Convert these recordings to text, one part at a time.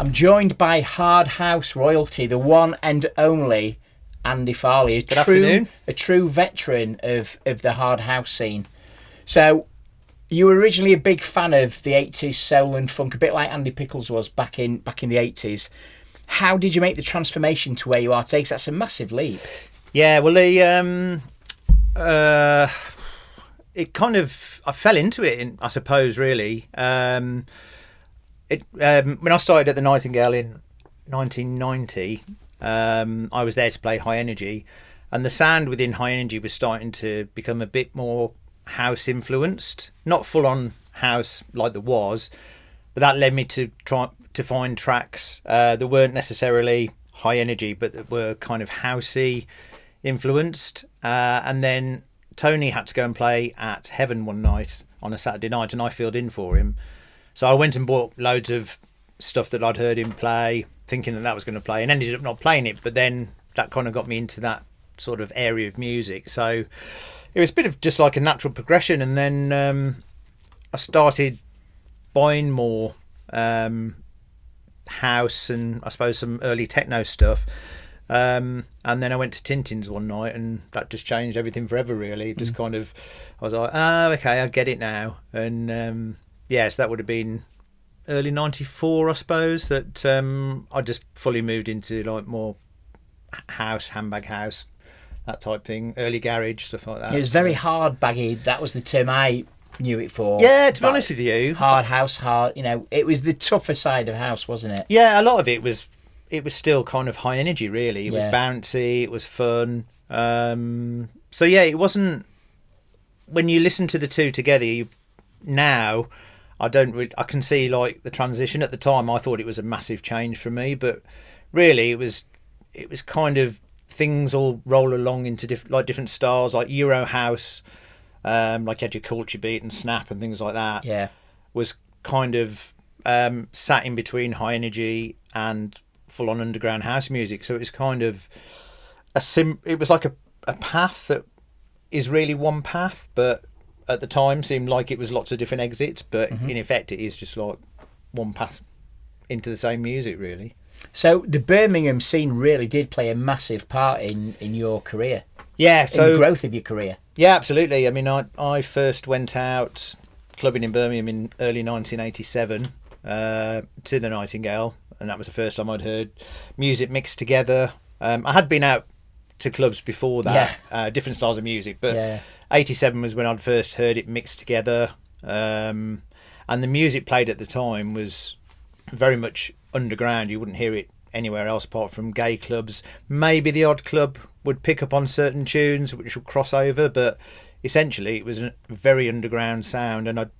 I'm joined by hard house royalty, the one and only Andy Farley, Good afternoon. A true veteran of the hard house scene. So, you were originally a big fan of the 80s soul and funk, a bit like Andy Pickles was back in the 80s. How did you make the transformation to where you are today? 'Cause that's a massive leap. Yeah, well, it kind of, I fell into it, I suppose, really. When I started at the Nightingale in 1990, I was there to play High Energy, and the sound within High Energy was starting to become a bit more house influenced, not full on house like there was, but that led me to try to find tracks that weren't necessarily high energy, but that were kind of housey influenced. And then Tony had to go and play at Heaven one night on a Saturday night, and I filled in for him. So I went and bought loads of stuff that I'd heard him play, thinking that was going to play, and ended up not playing it. But then that kind of got me into that sort of area of music. So it was a bit of just like a natural progression. And then I started buying more house and I suppose some early techno stuff. And then I went to Tintin's one night, and that just changed everything forever, really. Just kind of, I was like, oh, okay, I get it now. And yes, that would have been early 94, I suppose, that I just fully moved into like more house, handbag house, that type thing, early garage, stuff like that. It was very hard baggy. That was the term I knew it for. Yeah, to be honest with you. Hard house, it was the tougher side of house, wasn't it? Yeah, a lot of it was still kind of high energy, really. It was Yeah. bouncy, it was fun. So yeah, it wasn't, when you listen to the two together, now I can see like the transition. At the time I thought it was a massive change for me, but really it was kind of things all roll along into different styles, like Euro house, like Edge of Culture Beat and Snap and things like that. Yeah. Was kind of sat in between high energy and full on underground house music. So it was kind of it was like a path that is really one path, but at the time seemed like it was lots of different exits, but in effect it is just like one path into the same music, really. So the Birmingham scene really did play a massive part in your career. Yeah, so in the growth of your career. Yeah, absolutely. I mean, I first went out clubbing in Birmingham in early 1987 to the Nightingale, and that was the first time I'd heard music mixed together. I had been out to clubs before that, different styles of music, but 87 was when I'd first heard it mixed together. And the music played at the time was very much underground. You wouldn't hear it anywhere else apart from gay clubs. Maybe the odd club would pick up on certain tunes which would cross over, but essentially it was a very underground sound. And I've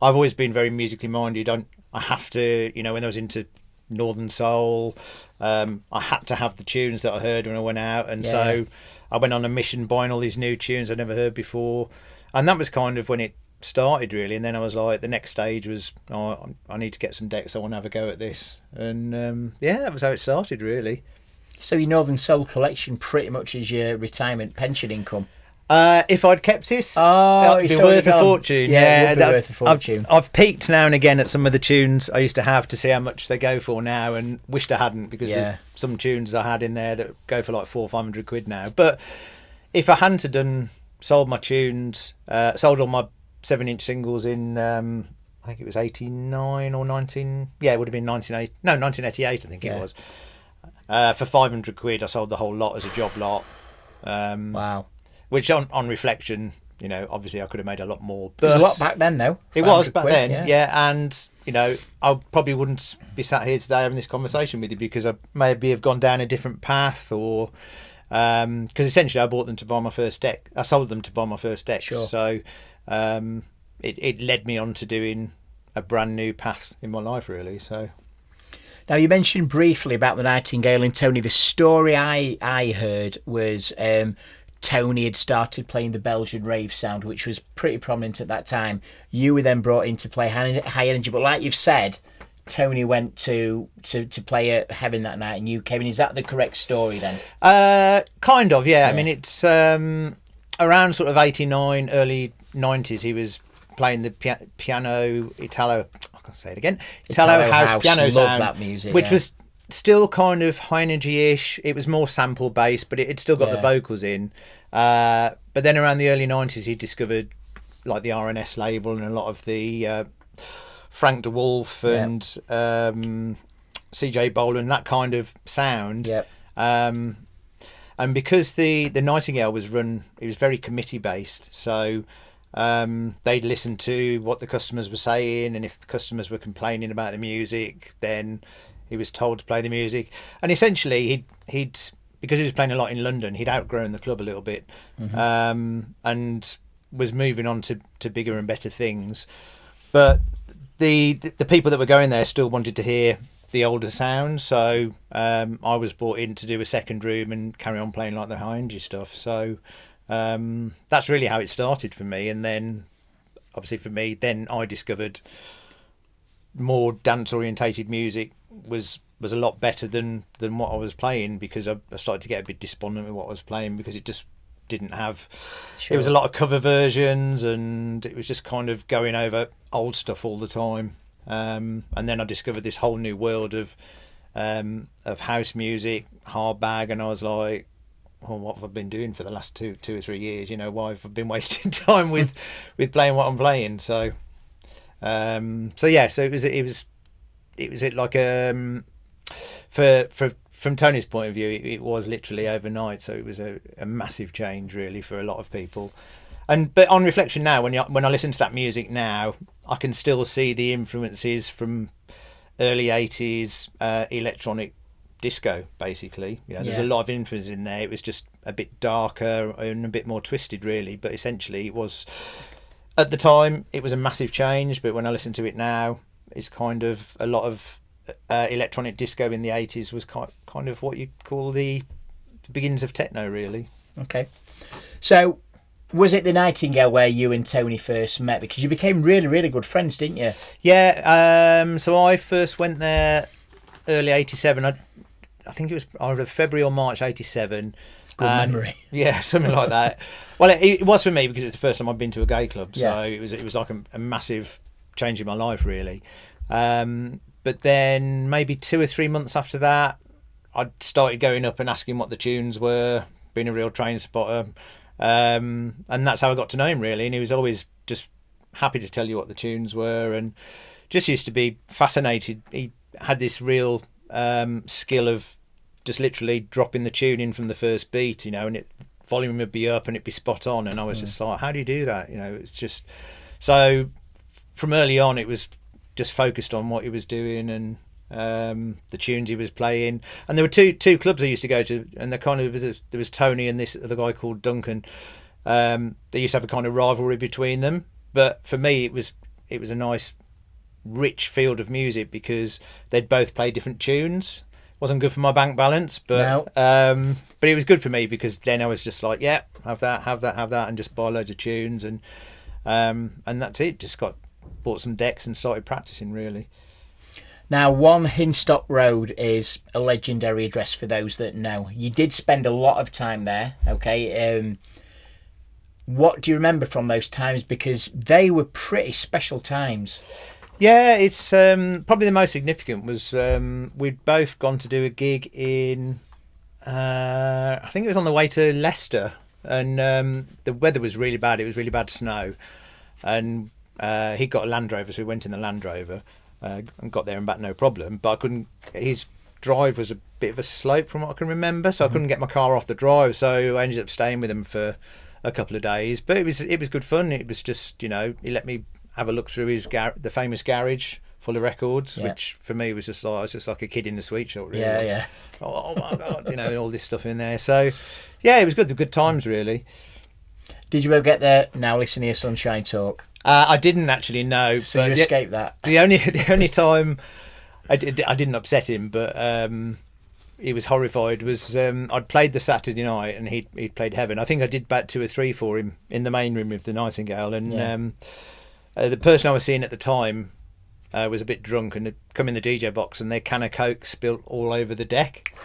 always been very musically minded. I have to, when I was into Northern Soul, I had to have the tunes that I heard when I went out, and so I went on a mission buying all these new tunes I'd never heard before, and that was kind of when it started, really. And then I was like, the next stage was, I need to get some decks, I want to have a go at this, and that was how it started, really. So your Northern Soul collection pretty much is your retirement pension income? If I'd kept it, it'd be worth a fortune. Yeah, it would be worth a fortune. I've peeked now and again at some of the tunes I used to have to see how much they go for now, and wished I hadn't, because there's some tunes I had in there that go for like £400 or £500 now. But if I hadn't have sold my tunes, sold all my 7-inch singles in, I think it was 89 or 19. Yeah, it would have been 1988. I think it was. For £500, I sold the whole lot as a job lot. Wow. Which on reflection, obviously I could have made a lot more. But there's a lot back then, though. It was back then, yeah. And, I probably wouldn't be sat here today having this conversation with you, because I maybe have gone down a different path, or because essentially I bought them to buy my first deck. I sold them to buy my first deck. Sure. So it led me on to doing a brand new path in my life, really. So. Now, you mentioned briefly about the Nightingale and Tony. The story I heard was Tony had started playing the Belgian rave sound, which was pretty prominent at that time. You were then brought in to play high energy, but like you've said, Tony went to play at Heaven that night, and you came in. Is that the correct story then? Kind of, yeah. I mean, it's around sort of 89, early 90s. He was playing the piano Italo. I I'll say it again, Italo Italo House piano love sound, that music, which yeah. was still kind of high energy-ish. It was more sample based, but it still got the vocals in. But then around the early 90s, he discovered like the R&S label and a lot of the Frank DeWolf and CJ Bolan, that kind of sound. Yep. And because the Nightingale was run, it was very committee based, so they'd listen to what the customers were saying, and if the customers were complaining about the music, then he was told to play the music. And essentially he'd because he was playing a lot in London, he'd outgrown the club a little bit, and was moving on to bigger and better things. But the people that were going there still wanted to hear the older sound, so I was brought in to do a second room and carry on playing like the high energy stuff. So that's really how it started for me. And then obviously for me, then I discovered more dance orientated music was a lot better than what I was playing, because I started to get a bit despondent with what I was playing, because it just didn't have it was a lot of cover versions, and it was just kind of going over old stuff all the time. And then I discovered this whole new world of house music, hard bag, and I was like, well, what have I been doing for the last two or 3 years? You know, why have I been wasting time with playing what I'm playing? So it was like from Tony's point of view, it was literally overnight. So it was a massive change really for a lot of people. But on reflection now, when I listen to that music now, I can still see the influences from early 80s electronic disco, basically. You know, there's a lot of influence in there. It was just a bit darker and a bit more twisted, really. But essentially, it was, at the time, it was a massive change. But when I listen to it now, it's kind of a lot of electronic disco in the 80s was kind of what you call the beginnings of techno, really. Okay. So, was it the Nightingale where you and Tony first met? Because you became really, really good friends, didn't you? Yeah. So I first went there early 87. I think it was either February or March 87. Good memory. Yeah, something like that. Well, it was for me because it was the first time I'd been to a gay club. So Yeah. it was like a massive change in my life, really. But then maybe 2 or 3 months after that, I started going up and asking what the tunes were, being a real train spotter. And that's how I got to know him, really. And he was always just happy to tell you what the tunes were, and just used to be fascinated. He had this real skill of just literally dropping the tune in from the first beat, you know, and volume would be up and it'd be spot on. And I was just like, how do you do that? You know, it's just, so from early on it was just focused on what he was doing and the tunes he was playing. And there were two clubs I used to go to, and there was Tony and this other guy called Duncan. They used to have a kind of rivalry between them, but for me it was a nice rich field of music because they'd both play different tunes. Wasn't good for my bank balance, but but it was good for me because then I was just like, yeah, have that, and just buy loads of tunes, and that's it. Just bought some decks and started practicing, really. Now, 1 Hinstock Road is a legendary address for those that know. You did spend a lot of time there, okay? What do you remember from those times? Because they were pretty special times. Yeah, it's probably the most significant was we'd both gone to do a gig in, I think it was on the way to Leicester, and the weather was really bad. It was really bad snow, and he got a Land Rover, so we went in the Land Rover. And got there and back no problem, but I couldn't. His drive was a bit of a slope from what I can remember, so I couldn't get my car off the drive. So I ended up staying with him for a couple of days. But it was good fun. It was just, you know, he let me have a look through his the famous garage full of records, which for me was just like I was just like a kid in the sweet shop, really. Yeah. Oh my god, you know, and all this stuff in there. So yeah, it was good. The good times, really. Did you ever get there? Now listen here, Sunshine Talk. I didn't actually know. So you escaped that. The only time I didn't upset him, but he was horrified. Was I'd played the Saturday night and he'd played Heaven. I think I did about 2 or 3 for him in the main room with the Nightingale, and the person I was seeing at the time was a bit drunk and had come in the DJ box and their can of Coke spilt all over the deck.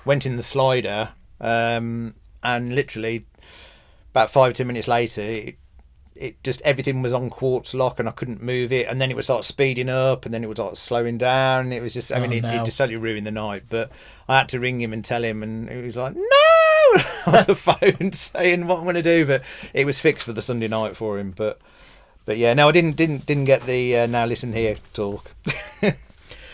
Went in the slider, and literally about 5-10 minutes later, it just everything was on quartz lock and I couldn't move it, and then it would start speeding up and then it would start slowing down. It was just, I mean, it just totally ruined the night. But I had to ring him and tell him, and he was like, no, on the phone saying what I'm going to do. But it was fixed for the Sunday night for him. But yeah, no, I didn't get the now listen here talk.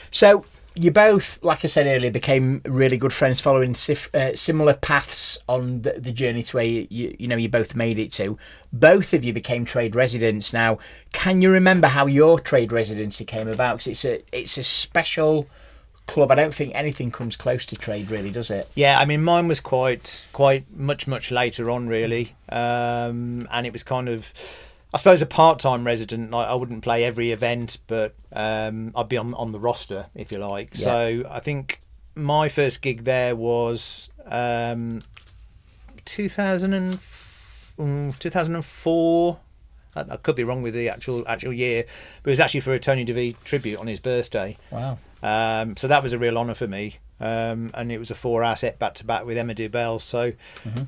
So you both, like I said earlier, became really good friends following similar paths on the journey to where you both made it to. Both of you became trade residents. Now, can you remember how your trade residency came about? Because it's a special club. I don't think anything comes close to trade, really, does it? Yeah, I mean, mine was quite much later on, really, and it was kind of, I suppose, a part-time resident. Like, I wouldn't play every event, but I'd be on the roster, if you like. Yeah. So I think my first gig there was 2004. I could be wrong with the actual year, but it was actually for a Tony De Vit tribute on his birthday. Wow. So that was a real honour for me, and it was a 4-hour set back-to-back with Emma Dubell. So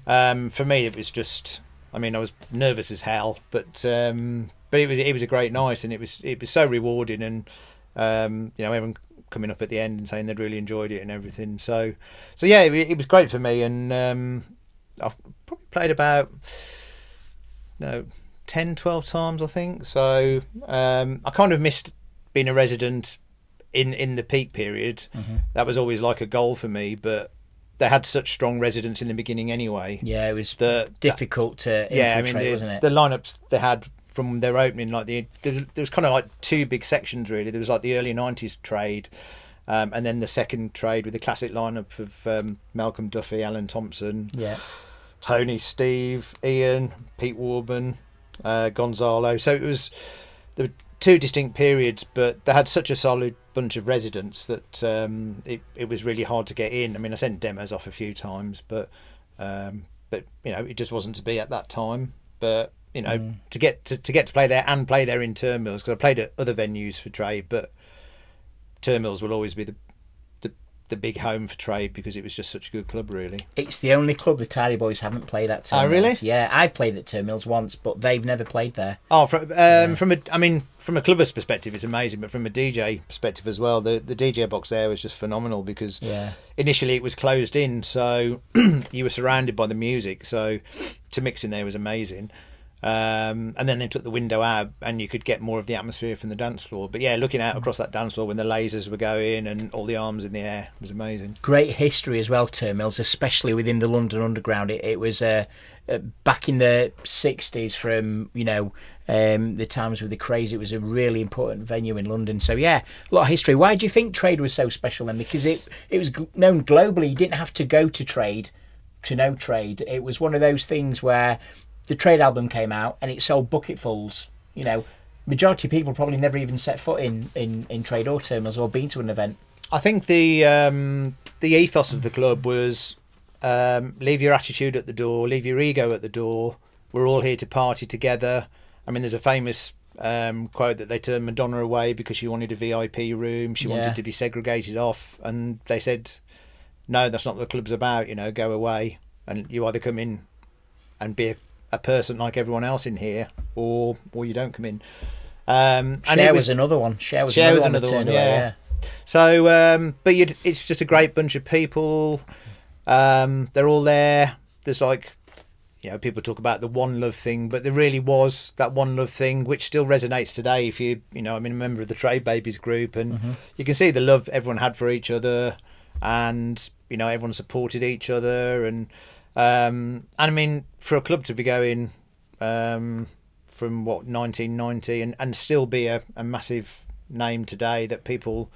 for me, it was just, I mean, I was nervous as hell, but it was a great night, and it was so rewarding, and everyone coming up at the end and saying they'd really enjoyed it and everything. So yeah, it was great for me, and I've probably played about 10, 12 times, I think. So I kind of missed being a resident in the peak period. That was always like a goal for me, but they had such strong residents in the beginning anyway. Yeah, it was difficult to infiltrate, wasn't it? The lineups they had from their opening, like there was kind of like two big sections really. There was like the early 90s trade, and then the second trade with the classic lineup of Malcolm Duffy, Alan Thompson, Tony, Steve, Ian, Pete Warburn, Gonzalo. So there were two distinct periods, but they had such a solid bunch of residents that it was really hard to get in. I mean, I sent demos off a few times, but it just wasn't to be at that time. But to get to play there and play there in Turnmills, because I played at other venues for trade, but Turnmills will always be the big home for trade because it was just such a good club, really. It's the only club the Tidy Boys haven't played at Turnmills. Oh, really? Yeah, I played at Turnmills once, but they've never played there. Oh, from a clubber's perspective, it's amazing, but from a DJ perspective as well, the DJ box there was just phenomenal because initially it was closed in, so you were surrounded by the music, so to mix in there was amazing. And then they took the window out and you could get more of the atmosphere from the dance floor. But yeah, looking out across that dance floor when the lasers were going and all the arms in the air was amazing. Great history as well, Turnmills, especially within the London Underground. It was back in the 60s from, the times with the craze. It was a really important venue in London. So yeah, a lot of history. Why do you think trade was so special then? Because it was known globally. You didn't have to go to trade to know trade. It was one of those things where the trade album came out and it sold bucketfuls. Majority of people probably never even set foot in trade or Turnmills or been to an event. I think the ethos of the club was leave your attitude at the door, leave your ego at the door. We're all here to party together. I mean, there's a famous quote that they turned Madonna away because she wanted a VIP room. She wanted to be segregated off, and they said, "No, that's not what the club's about. Go away, and you either come in and be a person like everyone else in here, or you don't come in." And Cher was another one. Cher was another one. Yeah. So, but it's just a great bunch of people. They're all there. There's like, people talk about the one love thing, but there really was that one love thing, which still resonates today. If I'm a member of the Trade Babies group, and you can see the love everyone had for each other, and everyone supported each other, and I mean, for a club to be going from 1990 and still be a massive name today that people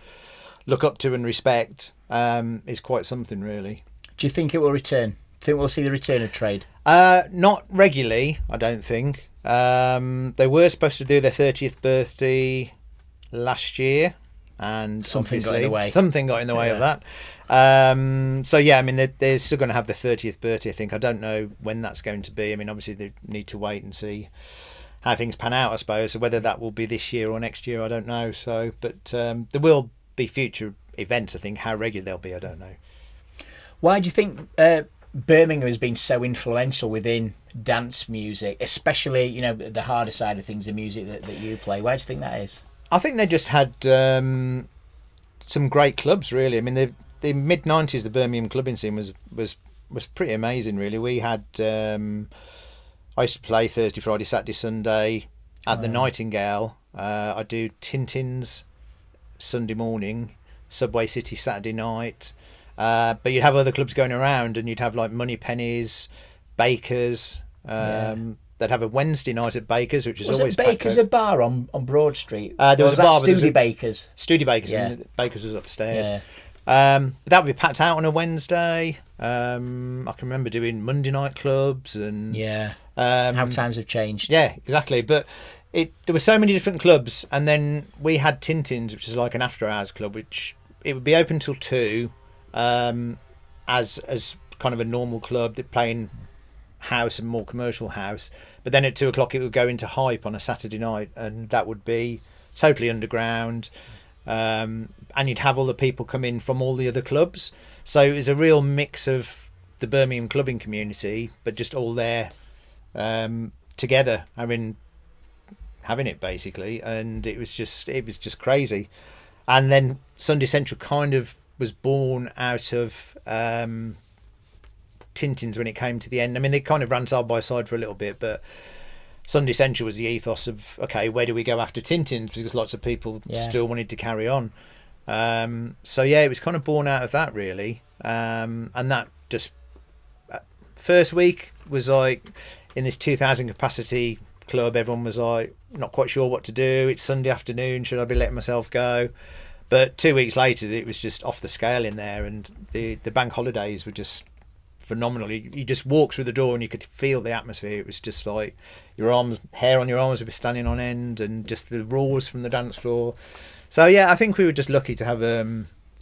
look up to and respect is quite something, really. Do you think it will return? Think we'll see the return of trade? Not regularly, I don't think. They were supposed to do their 30th birthday last year, and something got in the way. Something got in the way of that. So yeah, I mean, they're still going to have their 30th birthday, I think. I don't know when that's going to be. I mean, obviously they need to wait and see how things pan out, I suppose. So whether that will be this year or next year, I don't know. So, but there will be future events, I think. How regular they'll be, I don't know. Why do you think Birmingham has been so influential within dance music, especially, you know, the harder side of things, the music that you play. Why do you think that is? I think they just had some great clubs, really. I mean, the mid 90s, the Birmingham clubbing scene was pretty amazing, really. We had I used to play Thursday, Friday, Saturday, Sunday at the Nightingale. I do Tintin's Sunday morning, Subway City Saturday night. But you'd have other clubs going around, and you'd have like Money Pennies, Baker's. They'd have a Wednesday night at Baker's, which is always packed out. Baker's a bar on Broad Street? There was a bar. Studebaker's? Studebaker's, Yeah. and Baker's was upstairs. Yeah. But that would be packed out on a Wednesday. I can remember doing Monday night clubs and how times have changed. Yeah, exactly. But there were so many different clubs, and then we had Tintin's, which is like an after hours club, which it would be open till 2, as kind of a normal club, that playing house and more commercial house. But then at 2 o'clock it would go into Hype on a Saturday night, and that would be totally underground. And you'd have all the people come in from all the other clubs, so it was a real mix of the Birmingham clubbing community, but just all there together, having it basically, and it was just crazy. And then Sunday Central kind of was born out of Tintin's when it came to the end. I mean, they kind of ran side by side for a little bit, but Sunday Central was the ethos of, okay, where do we go after Tintin's, because lots of people still wanted to carry on. So yeah, it was kind of born out of that, really. And that just first week was like in this 2,000 capacity club, everyone was like not quite sure what to do. It's Sunday afternoon, should I be letting myself go? But 2 weeks later it was just off the scale in there, and the bank holidays were just phenomenal. You just walked through the door and you could feel the atmosphere. It was just like hair on your arms would be standing on end, and just the roars from the dance floor. So yeah, I think we were just lucky to have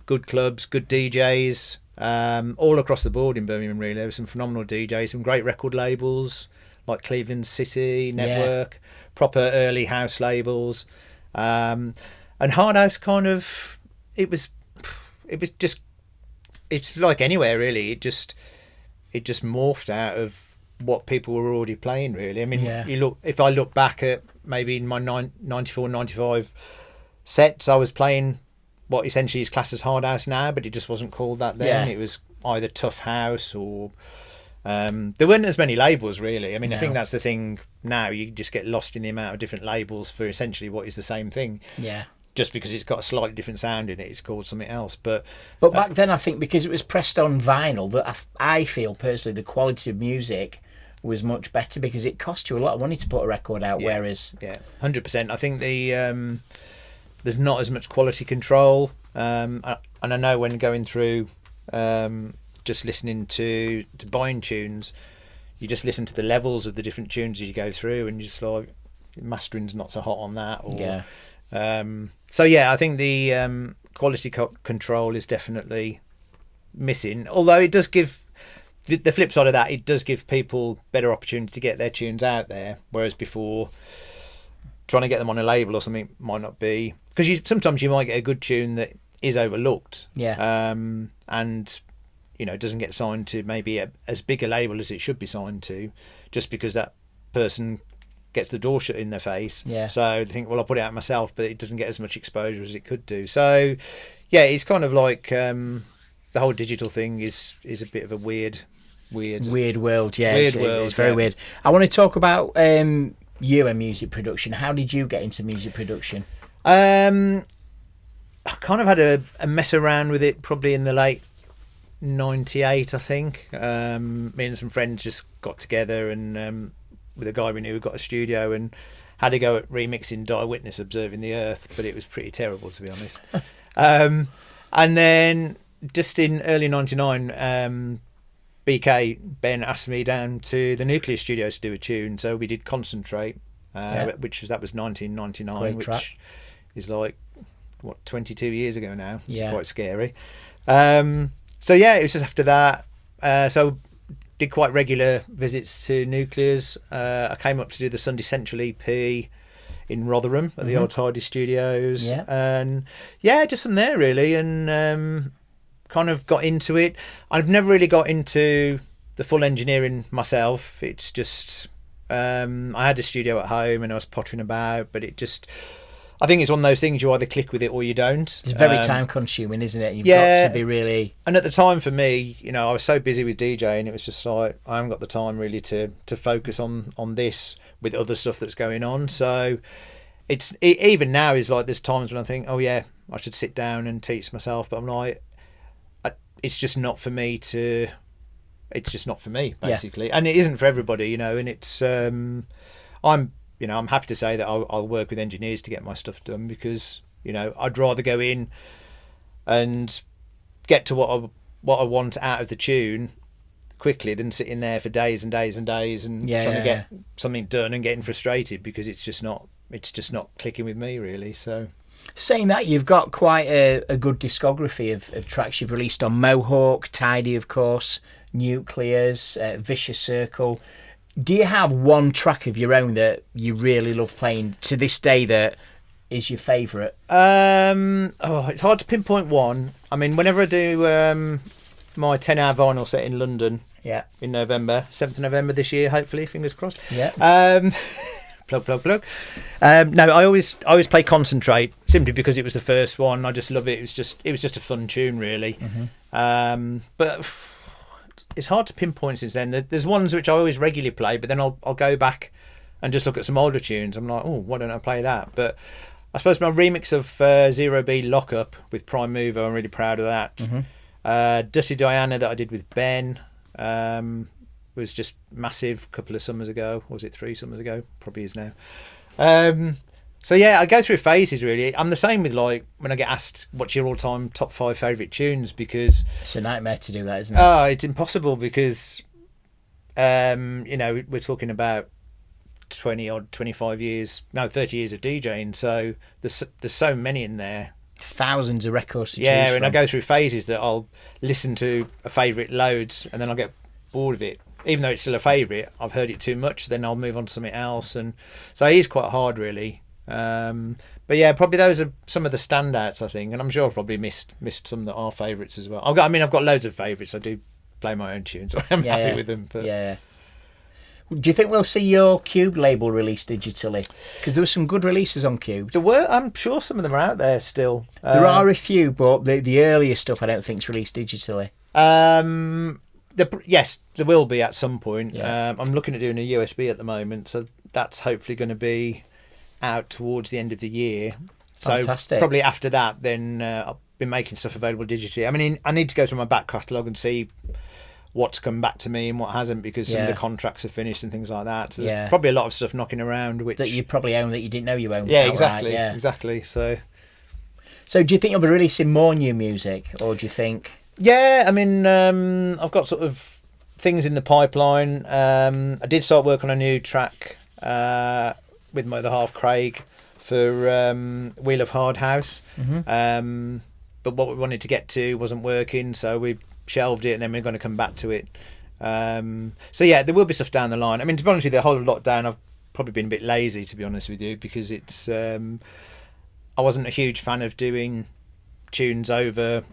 good clubs, good DJs, all across the board in Birmingham, really. There were some phenomenal DJs, some great record labels like Cleveland City Network, proper early house labels, and hard house kind of, it was just, it's like anywhere really. It just morphed out of what people were already playing, really. I mean, if I look back at maybe in my 94, 95 sets, I was playing what essentially is classed as hard house now, but it just wasn't called that then. It was either tough house or there weren't as many labels, really. I mean, I think that's the thing now. You just get lost in the amount of different labels for essentially what is the same thing. Yeah. Just because it's got a slightly different sound in it, it's called something else. But back then, I think because it was pressed on vinyl, that I feel personally the quality of music was much better, because it cost you a lot of money to put a record out. Whereas 100%. I think there's not as much quality control, and I know when going through just listening to buying tunes, you just listen to the levels of the different tunes as you go through, and you're just like, mastering's not so hot on that. So yeah, I think the quality control is definitely missing. Although it does give the flip side of that, it does give people better opportunity to get their tunes out there. Whereas before, trying to get them on a label or something might not be, because sometimes you might get a good tune that is overlooked. And it doesn't get signed to maybe as big a label as it should be signed to, just because that person gets the door shut in their face. So they think, well, I'll put it out myself, but it doesn't get as much exposure as it could do. So yeah, it's kind of like the whole digital thing is a bit of a weird world. It's very weird. I want to talk about you and music production. How did you get into music production? I kind of had a mess around with it probably in the late 98, I think. Me and some friends just got together and with a guy we knew who got a studio and had a go at remixing Die Witness Observing the Earth, but it was pretty terrible, to be honest. And then just in early 99, Ben asked me down to the Nuclear Studios to do a tune, so we did Concentrate, which was 1999, Great which track. is like 22 years ago now. It's quite scary. So yeah, it was just after that. So did quite regular visits to Nuclears. I came up to do the Sunday Central EP in Rotherham at the old Tidy Studios, and just from there really, and kind of got into it. I've never really got into the full engineering myself. It's just I had a studio at home and I was pottering about, but it just, I think it's one of those things you either click with it or you don't. It's very time consuming, isn't it? You've yeah, got to be really. And at the time for me, you know, I was so busy with DJing, it was just like I haven't got the time really to focus on this with other stuff that's going on. So even now is like there's times when I think, oh yeah, I should sit down and teach myself, but I'm like, it's just not for me to. It's just not for me, basically, and it isn't for everybody, you know. And it's I'm happy to say that I'll work with engineers to get my stuff done, because you know I'd rather go in and get to what I want out of the tune quickly than sitting there for days and days and days and trying to get something done and getting frustrated because it's just not clicking with me really. So. Saying that, you've got quite a good discography of tracks you've released on Mohawk, Tidy, of course, Nuclears, Vicious Circle. Do you have one track of your own that you really love playing to this day that is your favourite? It's hard to pinpoint one. I mean, whenever I do my 10-hour vinyl set in London in November, 7th of November this year, hopefully, fingers crossed. Yeah. Plug. No, I always play Concentrate simply because it was the first one. I just love it. It was just a fun tune, really. Mm-hmm. But it's hard to pinpoint since then. There's ones which I always regularly play, but then I'll go back and just look at some older tunes. I'm like, oh, why don't I play that? But I suppose my remix of Zero B Lockup with Prime Mover, I'm really proud of that. Mm-hmm. Dirty Diana that I did with Ben. Was just massive a couple of summers ago. Or was it 3 summers ago? Probably is now. So yeah, I go through phases really. I'm the same with like when I get asked what's your all-time top 5 favourite tunes, because it's a nightmare to do that, isn't it? Oh, it's impossible because you know, we're talking about 25 years, no, 30 years of DJing. So there's so many in there. Thousands of records to choose and from. I go through phases that I'll listen to a favourite loads and then I'll get bored of it. Even though it's still a favourite, I've heard it too much, then I'll move on to something else. And so it is quite hard, really. But yeah, probably those are some of the standouts, I think. And I'm sure I've probably missed some that are favourites as well. I've got loads of favourites. I do play my own tunes, so I'm happy with them. But. Yeah. Do you think we'll see your Cube label released digitally? Because there were some good releases on Cube. There were. I'm sure some of them are out there still. There are a few, but the earlier stuff I don't think is released digitally. Yes, there will be at some point. Yeah. I'm looking at doing a USB at the moment, so that's hopefully going to be out towards the end of the year. Fantastic. So probably after that, then I'll be making stuff available digitally. I mean, I need to go through my back catalogue and see what's come back to me and what hasn't, because some of the contracts are finished and things like that. So there's probably a lot of stuff knocking around which that you probably own that you didn't know you owned. Yeah, exactly. Right? Yeah. Exactly. So do you think you'll be releasing more new music, or do you think? Yeah, I mean, I've got sort of things in the pipeline. I did start work on a new track with my other half, Craig, for Wheel of Hard House. Mm-hmm. But what we wanted to get to wasn't working, so we shelved it, and then we're going to come back to it. So yeah, there will be stuff down the line. I mean, to be honest with you, the whole lockdown, I've probably been a bit lazy, to be honest with you, because it's I wasn't a huge fan of doing tunes over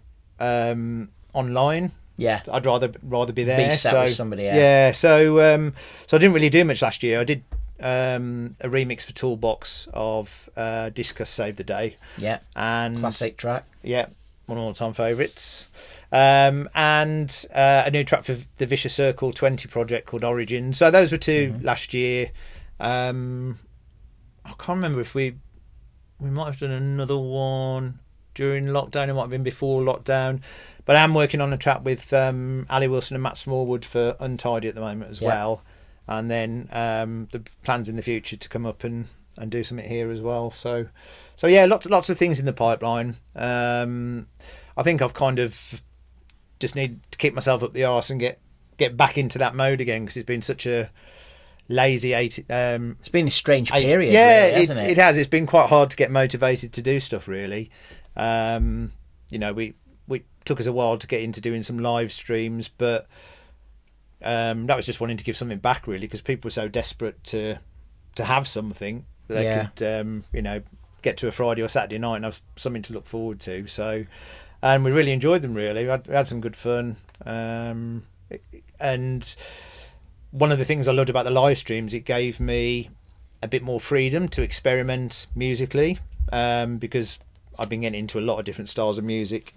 online. Yeah, I'd rather be there. Be set with somebody else. Yeah, so I didn't really do much last year. I did a remix for Toolbox of Discuss Save the Day. Yeah, and classic track. Yeah, one of my all-time favourites. And a new track for the Vicious Circle 20 project called Origin. So those were 2 last year. I can't remember if we might have done another one during lockdown. It might have been before lockdown. But I am working on a track with Ali Wilson and Matt Smallwood for Untitled at the moment as well. And then the plans in the future to come up and do something here as well. So yeah, lots of things in the pipeline. I think I've kind of just need to keep myself up the arse and get back into that mode again, because it's been such a lazy it's been a strange period, really, hasn't it? It has. It's been quite hard to get motivated to do stuff, really. You know, we took us a while to get into doing some live streams, but that was just wanting to give something back, really, because people were so desperate to have something that they could you know, get to a Friday or Saturday night and have something to look forward to. So, and we really enjoyed them, really. We had some good fun. and one of the things I loved about the live streams, it gave me a bit more freedom to experiment musically, because I've been getting into a lot of different styles of music.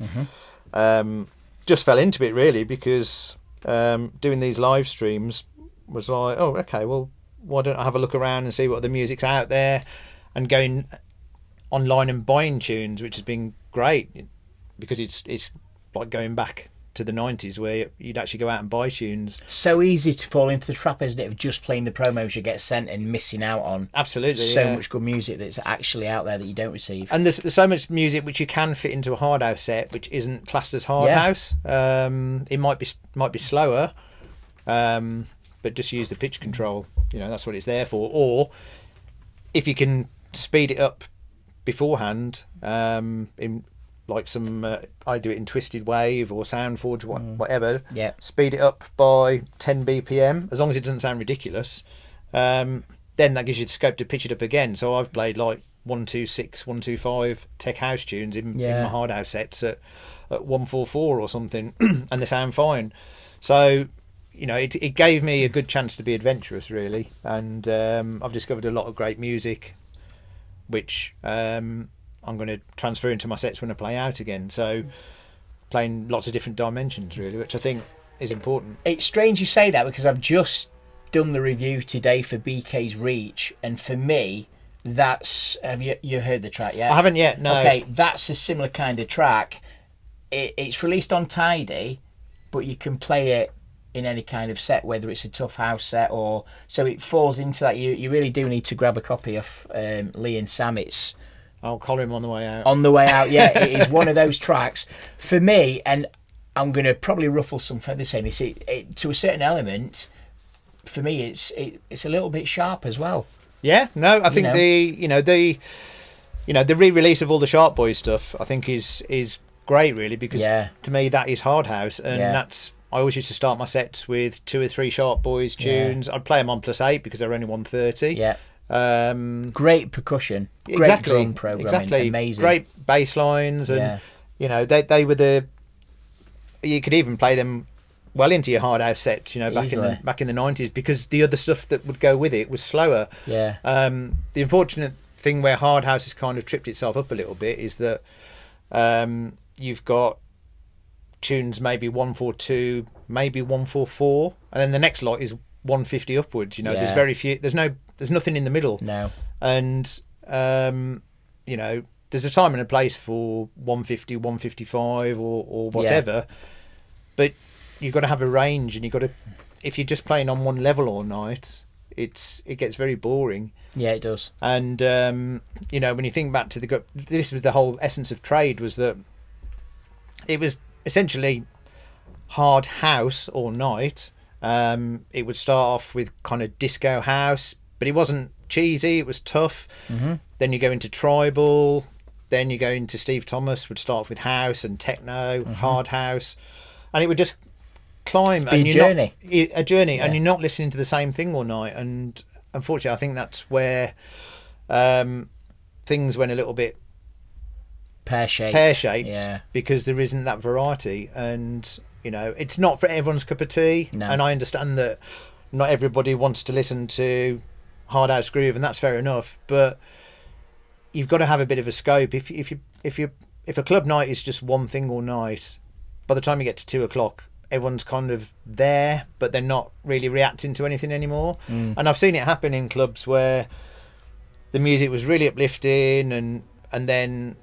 Just fell into it really because doing these live streams was like, oh, okay, well, why don't I have a look around and see what other music's out there, and going online and buying tunes, which has been great because it's like going back to the 90s where you'd actually go out and buy tunes. So easy to fall into the trap, isn't it, of just playing the promos you get sent and missing out on Absolutely, so much good music that's actually out there that you don't receive. And there's so much music which you can fit into a hard house set which isn't classed as hard house. It might be slower, but just use the pitch control. That's what it's there for. Or if you can speed it up beforehand, in like some I do it in Twisted Wave or Soundforge, whatever. Yeah. Speed it up by 10 BPM, as long as it doesn't sound ridiculous. Then that gives you the scope to pitch it up again. So I've played like 126, 125 tech house tunes in my hard house sets at 144 or something, and they sound fine. So it gave me a good chance to be adventurous, really, and I've discovered a lot of great music, which I'm going to transfer into my sets when I play out again. So playing lots of different dimensions, really, which I think is important. It's strange you say that because I've just done the review today for BK's Reach, and for me, that's... Have you heard the track yet? I haven't yet, no. Okay, that's a similar kind of track. It's released on Tidy, but you can play it in any kind of set, whether it's a tough house set or... So it falls into that. You really do need to grab a copy of Lee and Sam. I'll collar him on the way out. On the way out, yeah. It is one of those tracks. For me, and I'm going to probably ruffle some feathers saying this, to a certain element, for me, it's a little bit sharp as well. Yeah, no, I think the re-release of all the Sharp Boys stuff, I think is great, really, because to me that is hard house, and that's... I always used to start my sets with 2 or 3 Sharp Boys tunes. I'd play them on +8 because they're only 130. Yeah. Great percussion, great drum programming, amazing, great bass lines, and they were the... You could even play them well into your hard house sets, back in the 90s, because the other stuff that would go with it was slower. Yeah. The unfortunate thing where hard house has kind of tripped itself up a little bit is that you've got tunes maybe 142, maybe 144, and then the next lot is 150 upwards. There's very few. There's nothing in the middle. No. And there's a time and a place for 150, 155, or whatever. But you've got to have a range, and you've got to. If you're just playing on one level all night, it gets very boring. Yeah, it does. And when you think back to this was the whole essence of trade, was that it was essentially hard house all night. It would start off with kind of disco house, but it wasn't cheesy, it was tough. Then you go into tribal, then you go into Steve Thomas would start with house and techno, hard house, and it would just climb. A journey, and you're not listening to the same thing all night. And unfortunately, I think that's where things went a little bit pear-shaped, because there isn't that variety, and it's not for everyone's cup of tea. No. And I understand that not everybody wants to listen to hard house groove, and that's fair enough, but you've got to have a bit of a scope. If a club night is just one thing all night, by the time you get to 2:00, everyone's kind of there, but they're not really reacting to anything anymore. And I've seen it happen in clubs where the music was really uplifting, and then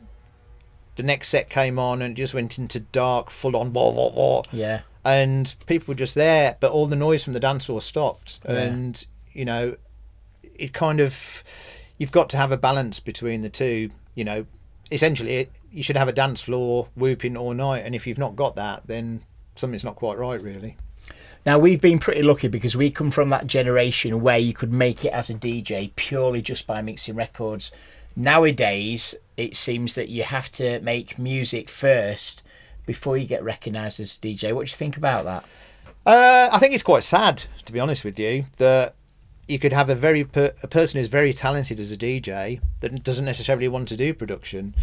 the next set came on and it just went into dark, full on wah wah wah. Yeah. And people were just there, but all the noise from the dance floor stopped. Yeah. And it kind of, you've got to have a balance between the two. Essentially you should have a dance floor whooping all night, and if you've not got that, then something's not quite right, really. Now, we've been pretty lucky because we come from that generation where you could make it as a DJ purely just by mixing records. Nowadays, it seems that you have to make music first before you get recognised as a DJ. What do you think about that? I think it's quite sad, to be honest with you, that you could have a person who's very talented as a DJ that doesn't necessarily want to do production,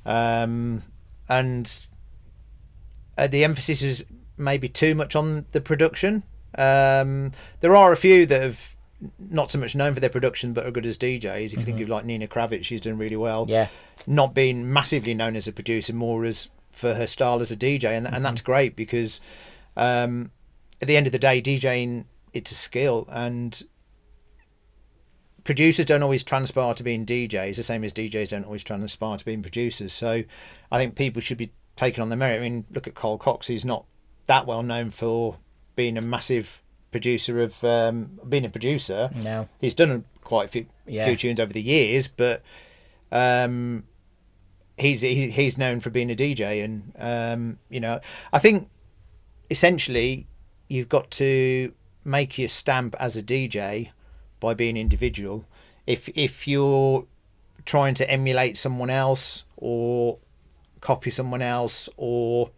and the emphasis is maybe too much on the production, There are a few that have not so much known for their production but are good as DJs. If you think of like Nina Kravitz, she's done really well. Yeah. Not being massively known as a producer, more as for her style as a DJ, and that's great because at the end of the day, DJing, it's a skill, and producers don't always transpire to being DJs, the same as DJs don't always transpire to being producers. So I think people should be taken on their merit. I mean, look at Cole Cox. He's not that well known for being a massive producer of being a producer. No. He's done quite a few tunes over the years, but he's known for being a DJ. And you know, I think essentially you've got to make your stamp as a DJ by being individual. If you're trying to emulate someone else or copy someone else or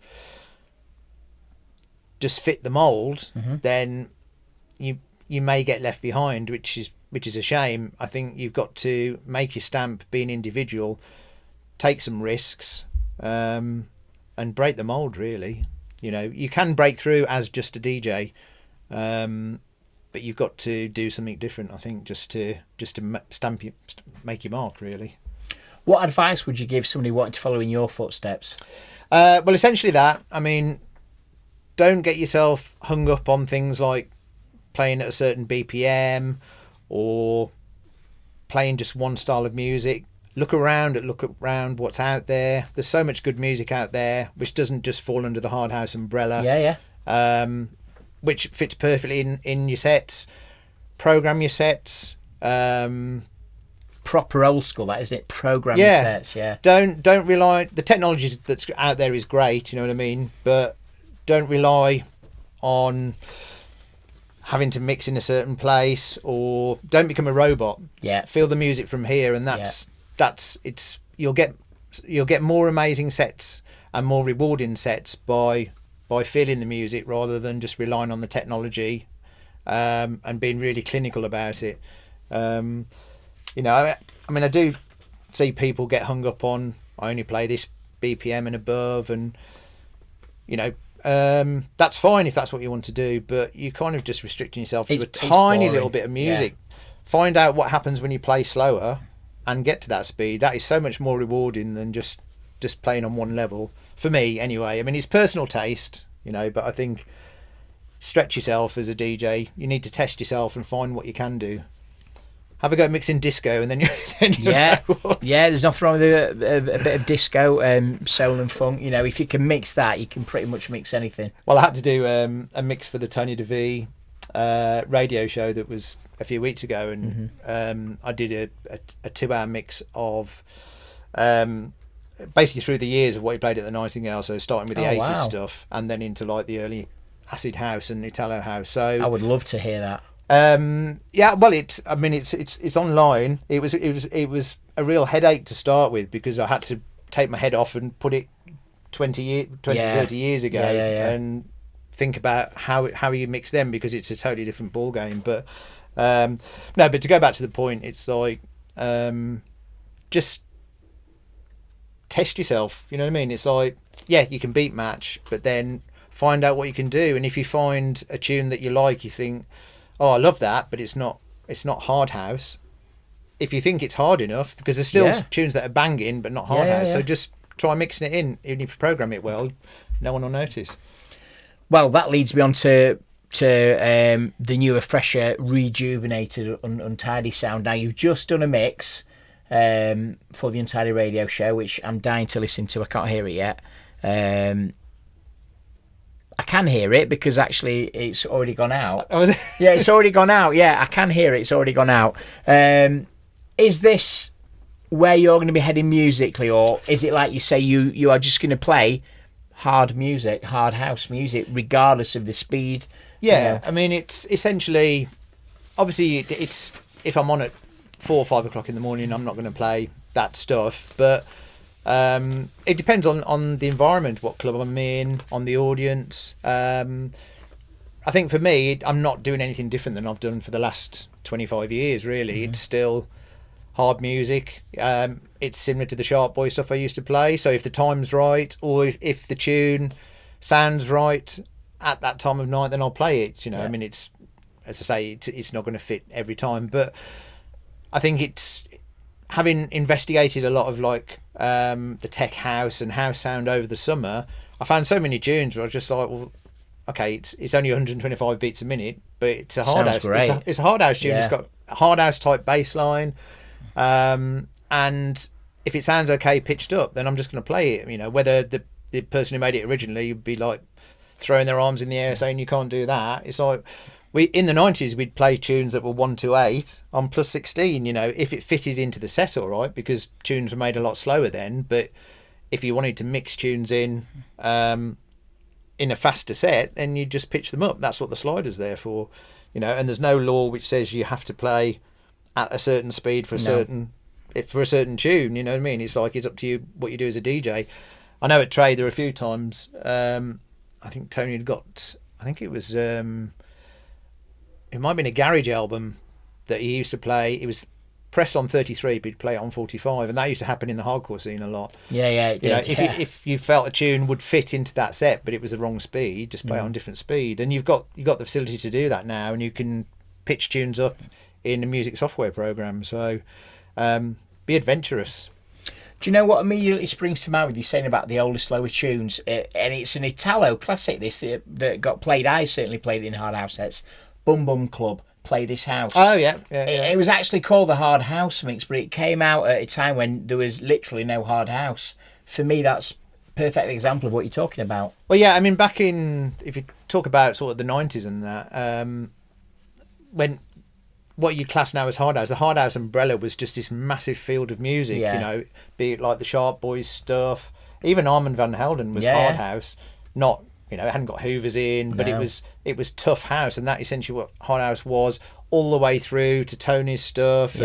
just fit the mold, then you may get left behind, which is a shame. I think you've got to make your stamp being individual, take some risks, and break the mold. Make you know, you can break through as just a DJ, but you've got to do something different, I think, just to make your mark, really. What advice would you give somebody wanting to follow in your footsteps? Well, essentially that. I mean, don't get yourself hung up on things like playing at a certain BPM or playing just one style of music. Look around what's out there. There's so much good music out there which doesn't just fall under the hard house umbrella. Which fits perfectly in your sets. Program your sets. Proper old school, that, isn't it? Program your sets. Don't rely. The technology that's out there is great, you know what I mean, but don't rely on having to mix in a certain place, or don't become a robot. Feel the music from here, and that's it's you'll get more amazing sets and more rewarding sets by feeling the music rather than just relying on the technology, and being really clinical about it. You know, I mean, I do see people get hung up on, I only play this BPM and above, and you know, that's fine if that's what you want to do, but you're kind of just restricting yourself to a tiny little bit of music. Find out what happens when you play slower and get to that speed. That is so much more rewarding than just playing on one level, for me anyway. I mean, it's personal taste, you know, but I think stretch yourself as a DJ. You need to test yourself and find what you can do. Have a go at mixing disco, and then there's nothing wrong with a bit of disco, soul and funk. You know, if you can mix that, you can pretty much mix anything. Well, I had to do a mix for the Tony De Vit radio show that was a few weeks ago, and I did a 2-hour mix of basically through the years of what he played at the Nightingale. So starting with the 80s stuff, and then into like the early acid house and Italo house. So I would love to hear that. Well, it's online. It was a real headache to start with, because I had to take my head off and put it 30 years ago, and think about how you mix them, because it's a totally different ball game. But no, but to go back to the point, it's like just test yourself, you know what I mean? It's like, you can beat match, but then find out what you can do. And if you find a tune that you like, you think, oh, I love that, but it's not hard house. If you think it's hard enough, because there's still tunes that are banging but not hard house, so just try mixing it in. Even if you program it well, no one will notice. Well, that leads me on to the newer, fresher, rejuvenated, Untidy sound. Now, you've just done a mix for the Untidy radio show, which I'm dying to listen to. I can't hear it yet. I can hear it because actually it's already gone out. Oh, is it? Yeah, it's already gone out. Yeah, I can hear it. It's already gone out. Is this where you're going to be heading musically, or is it like you say you are just going to play hard music, hard house music, regardless of the speed? Yeah, you know? I mean, it's essentially, obviously, it's if I'm on at 4 or 5 o'clock in the morning, I'm not going to play that stuff, but it depends on the environment, what club I'm in, on the audience. I think for me, I'm not doing anything different than I've done for the last 25 years, really. It's still hard music. It's similar to the Sharp Boy stuff I used to play. So if the time's right, or if the tune sounds right, at that time of night, then I'll play it. You know, Yeah. I mean, it's, as I say, it's not going to fit every time, but I think it's, having investigated a lot of like the tech house and house sound over the summer, I found so many tunes where I was just like, well, okay, it's only 125 beats a minute, but it's a hard Sounds house. great. It's a hard house tune. Yeah. It's got a hard house type bass line, and if it sounds okay pitched up, then I'm just going to play it. You know, whether the person who made it originally would be like throwing their arms in the air saying you can't do that. It's like, we in the 90s we'd play tunes that were 1 to 8 on plus 16, you know, if it fitted into the set all right, because tunes were made a lot slower then. But if you wanted to mix tunes in a faster set, then you just pitch them up. That's what the slider's there for, you know. And there's no law which says you have to play at a certain speed for a certain tune, you know what I mean? It's like, it's up to you what you do as a DJ. I know at Trade there were a few times, I think Tony had got, I think it was it might have been a garage album that he used to play. It was pressed on 33, but he'd play it on 45, and that used to happen in the hardcore scene a lot. Yeah, it did. You know, if you felt a tune would fit into that set, but it was the wrong speed, just play it on different speed. And you've got the facility to do that now, and you can pitch tunes up in a music software program. So be adventurous. Do you know what immediately springs to mind with you saying about the older, slower tunes? And it's an Italo classic, this, that got played. I certainly played it in hard house sets. Bum Bum Club, Play This House. Oh, yeah. It was actually called the Hard House mix, but it came out at a time when there was literally no hard house. For me, that's a perfect example of what you're talking about. Well, yeah, I mean, back in, if you talk about sort of the 90s and that, when what you class now as hard house, the hard house umbrella was just this massive field of music, you know, be it like the Sharp Boys stuff. Even Armand van Helden was hard house, not, you know, it hadn't got Hoovers in, but it was tough house, and that essentially what hard house was, all the way through to Tony's stuff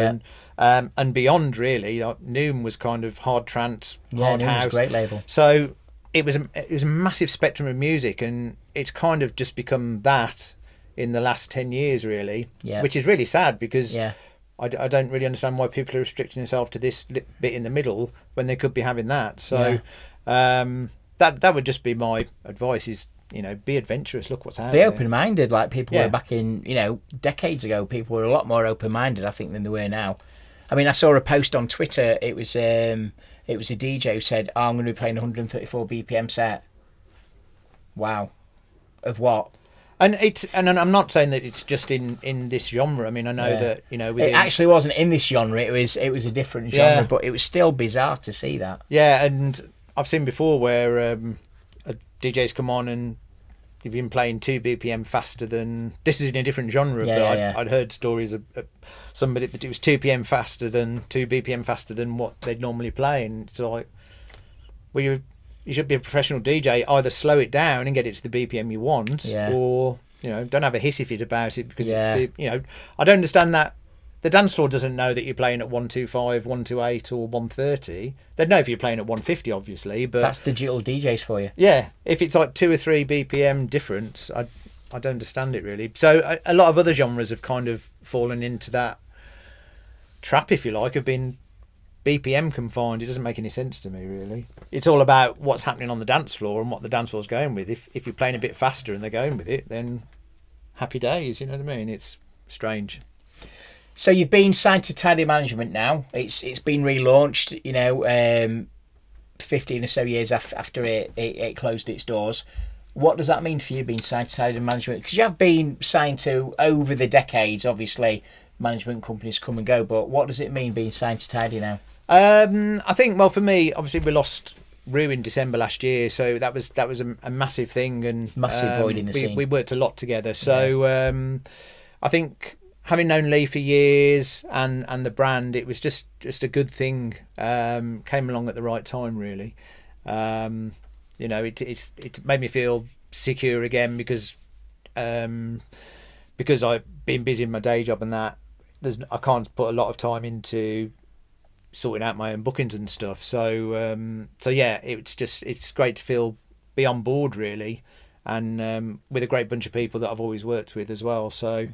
and beyond, really. Like, Noom was kind of hard trance, hard Noom house. was a great label. So it was a massive spectrum of music, and it's kind of just become that in the last 10 years, really, which is really sad, because I don't really understand why people are restricting themselves to this bit in the middle when they could be having that. So that would just be my advice, is, you know, be adventurous, look what's out there. Be open-minded, like people were back in, you know, decades ago. People were a lot more open-minded, I think, than they were now. I mean, I saw a post on Twitter. It was a DJ who said, "Oh, I'm going to be playing a 134 BPM set." Wow. Of what? And I'm not saying that it's just in this genre. I mean, I know that, you know, it actually wasn't in this genre. It was a different genre, but it was still bizarre to see that. Yeah, and I've seen before where a DJ's come on and you've been playing 2 BPM faster than, this is in a different genre, I'd heard stories of somebody that it was 2 PM faster than 2 BPM faster than what they'd normally play, and it's like, well, you should be a professional DJ. Either slow it down and get it to the BPM you want, or, you know, don't have a hissy fit about it, because it's too, you know, I don't understand that. The dance floor doesn't know that you're playing at 125, 128 or 130. They'd know if you're playing at 150, obviously, but that's digital DJs for you. Yeah, if it's like 2 or 3 BPM difference, I don't understand it, really. So a lot of other genres have kind of fallen into that trap, if you like, of being BPM confined. It doesn't make any sense to me, really. It's all about what's happening on the dance floor and what the dance floor's going with. If you're playing a bit faster and they're going with it, then happy days, you know what I mean? It's strange. So you've been signed to Tidy Management now. It's been relaunched, you know, 15 or so years after it closed its doors. What does that mean for you, being signed to Tidy Management? Because you have been signed to, over the decades, obviously, management companies come and go, but what does it mean being signed to Tidy now? I think, well, for me, obviously we lost Rue in December last year, so that was a massive thing, and massive void in the scene. We worked a lot together, so I think, having known Lee for years and the brand, it was just a good thing. Came along at the right time, really. You know, it made me feel secure again, because I've been busy in my day job and that. I can't put a lot of time into sorting out my own bookings and stuff. So yeah, it's great to be on board, really, and with a great bunch of people that I've always worked with as well. So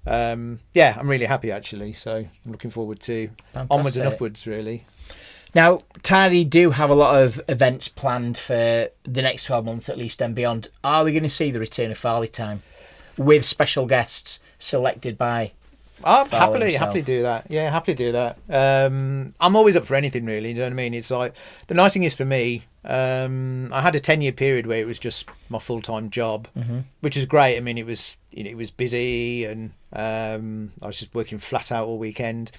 yeah, I'm really happy, actually. So I'm looking forward to onwards and upwards, really. Now, Tidy do have a lot of events planned for the next 12 months at least and beyond. Are we going to see the return of Farley time with special guests selected by I'll Farley happily do that. Yeah, happily do that. I'm always up for anything, really. You know what I mean? It's like, the nice thing is for me, I had a 10-year period where it was just my full-time job, which was great. I mean, it was busy, and I was just working flat out all weekend.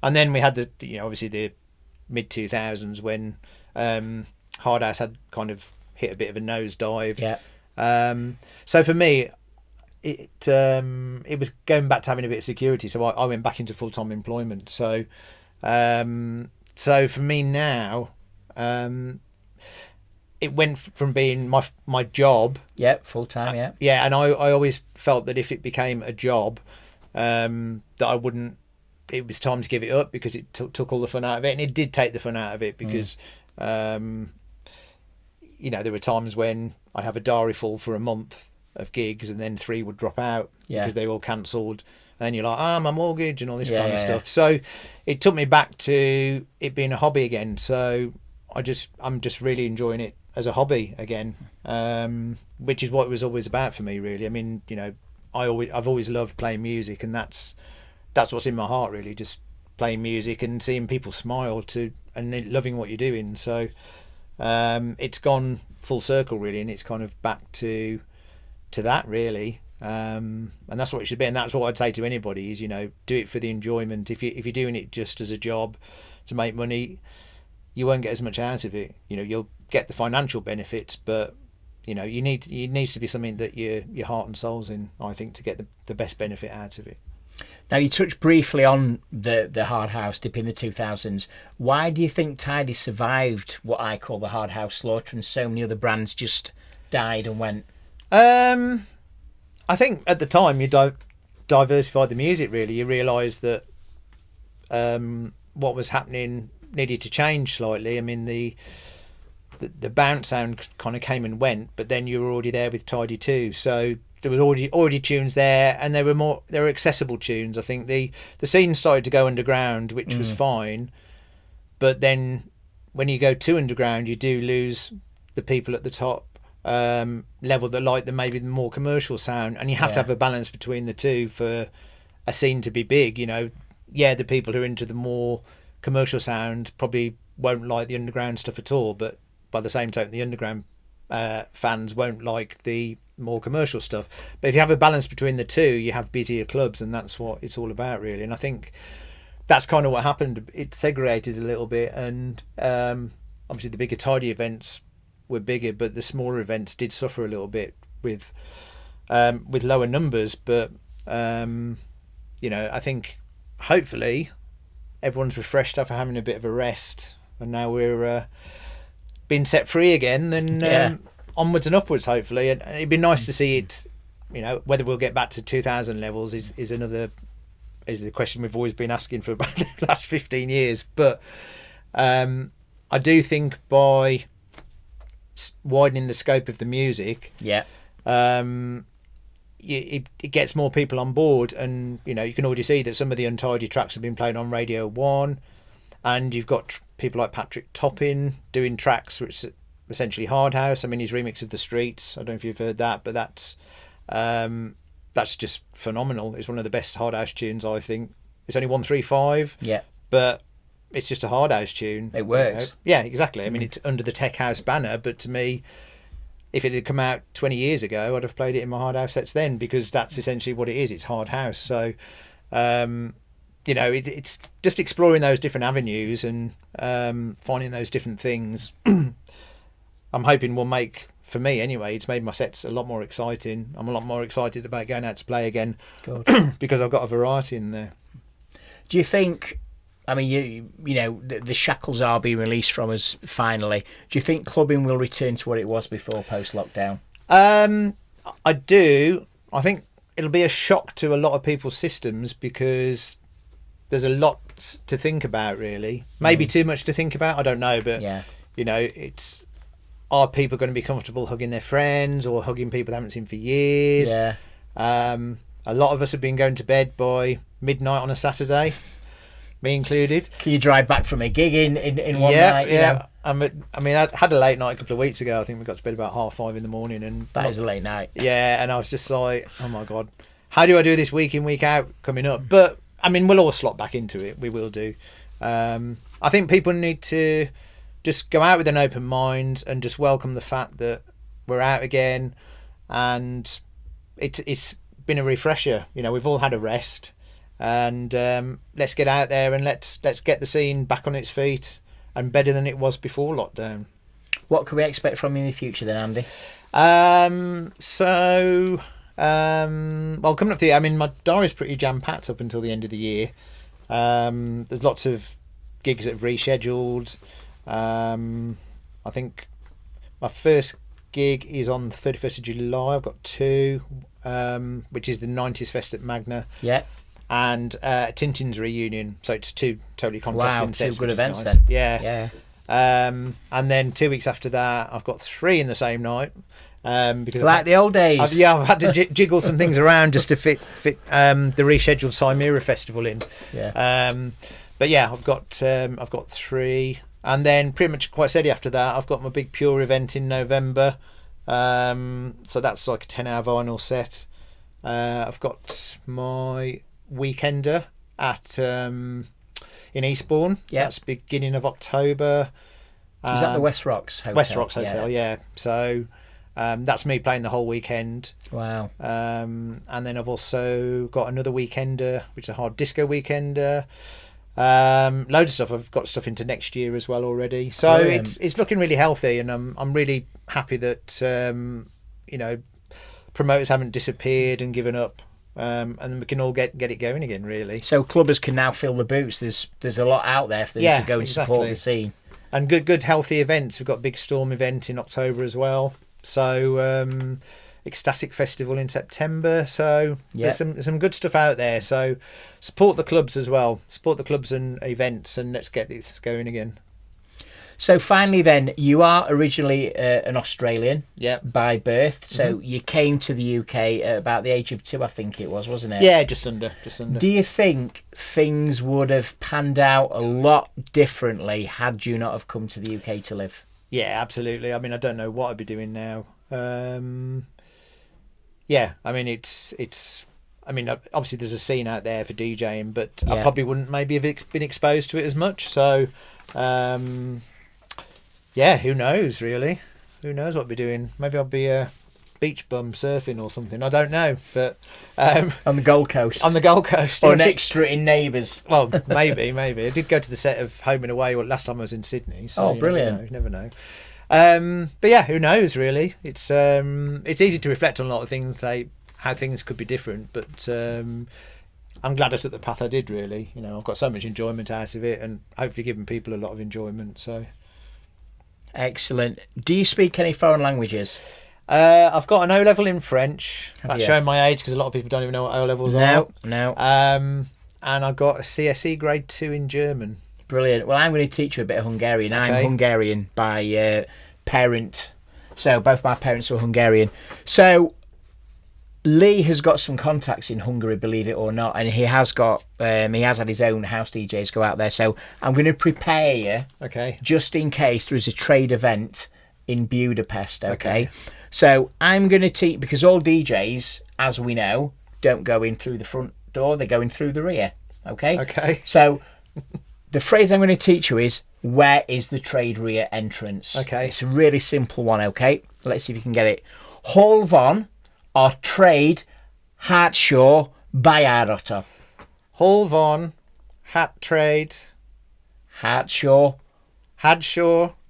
And then we had obviously the mid 2000s when Hard House had kind of hit a bit of a nosedive. Yeah. So for me, it was going back to having a bit of security. So I went back into full-time employment. So for me now, it went from being my job. Yeah, full-time. Yeah. Yeah, and I always felt that if it became a job, that I wouldn't. It was time to give it up because it took all the fun out of it, and it did take the fun out of it because, there were times when I'd have a diary full for a month of gigs, and then 3 would drop out because they were all cancelled. And then you're like, my mortgage and all this kind of stuff. So it took me back to it being a hobby again. So I'm just really enjoying it as a hobby again, which is what it was always about for me, really. I mean, I've always loved playing music, and that's what's in my heart, really, just playing music and seeing people smile and loving what you're doing. So it's gone full circle, really, and it's kind of back to that, really. And that's what it should be, and that's what I'd say to anybody is, do it for the enjoyment. If you're doing it just as a job to make money, you won't get as much out of it. You'll get the financial benefits, but it needs to be something that your heart and soul's in, I think, to get the best benefit out of it. Now, you touched briefly on the Hard House dip in the 2000s. Why do you think Tidy survived what I call the Hard House slaughter and so many other brands just died and went? I think at the time you diversified the music, really. You realised that what was happening needed to change slightly. I mean, the bounce sound kind of came and went, but then you were already there with Tidy too. So there was already tunes there, and they were accessible tunes. I think the scene started to go underground, which was fine, but then when you go too underground, you do lose the people at the top level that like maybe the more commercial sound, and you have to have a balance between the two for a scene to be big. The people who are into the more commercial sound probably won't like the underground stuff at all, but by the same token, the underground fans won't like the more commercial stuff. But if you have a balance between the two, you have busier clubs, and that's what it's all about, really. And I think that's kind of what happened. It segregated a little bit, and obviously the bigger Tidy events were bigger, but the smaller events did suffer a little bit with lower numbers. But I think hopefully everyone's refreshed after having a bit of a rest, and now we're being set free again, then onwards and upwards, hopefully. And it'd be nice to see it. Whether we'll get back to 2000 levels is the question we've always been asking for about the last 15 years. But I do think by widening the scope of the music, it gets more people on board, and you can already see that some of the Untidy tracks have been played on Radio 1, and you've got people like Patrick Toppin doing tracks which are essentially Hard House. I mean, his remix of The Streets, I don't know if you've heard that, but that's just phenomenal. It's one of the best Hard House tunes, I think. It's only 135, but it's just a Hard House tune. It works. Yeah, exactly. I mean, it's under the Tech House banner, but to me, if it had come out 20 years ago, I'd have played it in my Hard House sets then, because that's essentially what it is. It's Hard House. So, it's just exploring those different avenues and finding those different things. I'm hoping will make, for me anyway, it's made my sets a lot more exciting. I'm a lot more excited about going out to play again because I've got a variety in there. Do you think, I mean, the shackles are being released from us finally. Do you think clubbing will return to what it was before post-lockdown? I do. I think it'll be a shock to a lot of people's systems because there's a lot to think about, really. Maybe too much to think about, I don't know. But, are people going to be comfortable hugging their friends or hugging people they haven't seen for years? Yeah. A lot of us have been going to bed by midnight on a Saturday. me included. Can you drive back from a gig in one night? Yeah. I mean, I had a late night a couple of weeks ago. I think we got to bed about 5:30 in the morning, and That is a late night. Yeah, and I was just like, oh my god, how do I do this week in, week out coming up? But I mean, we'll all slot back into it. We will do. I think people need to just go out with an open mind and just welcome the fact that we're out again, and it's been a refresher. You know, we've all had a rest, and let's get out there and let's get the scene back on its feet and better than it was before lockdown. What can we expect from you in the future then, Andy? Well, coming up to the, I mean, my diary's pretty jam-packed up until the end of the year. There's lots of gigs that have rescheduled. I think my first gig is on the 31st of July. I've got two, which is the 90s Fest at Magna. Yeah. And Tintin's reunion. So it's two totally contrasting sets. Two good events nice. then. Yeah. And then 2 weeks after that, I've got three in the same night. Because like the old days. I've had to jiggle some things around just to fit the rescheduled Chimera Festival in. Yeah. But yeah, I've got three, and then pretty much quite steady after that. I've got my big Pure event in November. So that's like a 10-hour vinyl set. I've got my Weekender at in Eastbourne. Yeah. That's beginning of October. Is that the West Rocks Hotel? West Rocks Hotel, yeah. So that's me playing the whole weekend. Wow. And then I've also got another Weekender, which is a hard disco Weekender. Loads of stuff. I've got stuff into next year as well already. So it's looking really healthy, and I'm really happy that promoters haven't disappeared and given up. And we can all get it going again, really. So clubbers can now fill the boots. There's a lot out there for them to go and support the scene. And good healthy events. We've got a big Storm event in October as well. So Ecstatic Festival in September. So there's some good stuff out there. So support the clubs as well. Support the clubs and events, and let's get this going again. So finally then, you are originally an Australian by birth. So you came to the UK at about the age of 2, I think it was, wasn't it? Yeah, just under. Do you think things would have panned out a lot differently had you not have come to the UK to live? Yeah, absolutely. I mean, I don't know what I'd be doing now. I mean, it's. I mean, obviously there's a scene out there for DJing, but I probably wouldn't maybe have been exposed to it as much. So, who knows, really? Who knows what I'll be doing? Maybe I'll be a beach bum surfing or something. I don't know, but on the Gold Coast. On the Gold Coast, or an extra in Neighbours. Well, maybe. I did go to the set of Home and Away last time I was in Sydney. So brilliant! You never know. But yeah, who knows? Really, it's easy to reflect on a lot of things, like how things could be different. But I'm glad I took the path I did. Really, I've got so much enjoyment out of it, and hopefully giving people a lot of enjoyment. So. Excellent. Do you speak any foreign languages? I've got an O-level in French. That's showing my age because a lot of people don't even know what O-levels are. No. And I got a CSE grade 2 in German. Brilliant. Well, I'm going to teach you a bit of Hungarian. Okay. I'm Hungarian by parent. So both my parents were Hungarian. So Lee has got some contacts in Hungary, believe it or not, and he has had his own house DJs go out there. So I'm going to prepare you, just in case there is a trade event in Budapest. Okay. So I'm going to teach, because all DJs, as we know, don't go in through the front door; they're going through the rear. Okay. So the phrase I'm going to teach you is, "Where is the trade rear entrance?" Okay. It's a really simple one. Okay. Let's see if you can get it. Holvan. Or trade Hartshaw Bajárato. Holvan, hat trade. Hartshaw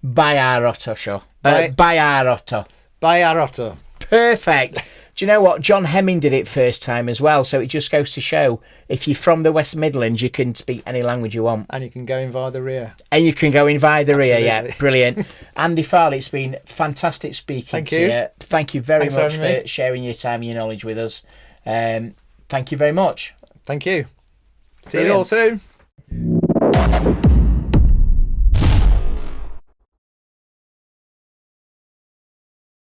Bajárato. Bajárato. Perfect. Do you know what? John Hemming did it first time as well, so it just goes to show if you're from the West Midlands, you can speak any language you want. And you can go in via the rear. Rear, yeah. Brilliant. Andy Farley, it's been fantastic speaking to you. Thank you very much for sharing your time and your knowledge with us. Thank you very much. Thank you. See you all soon.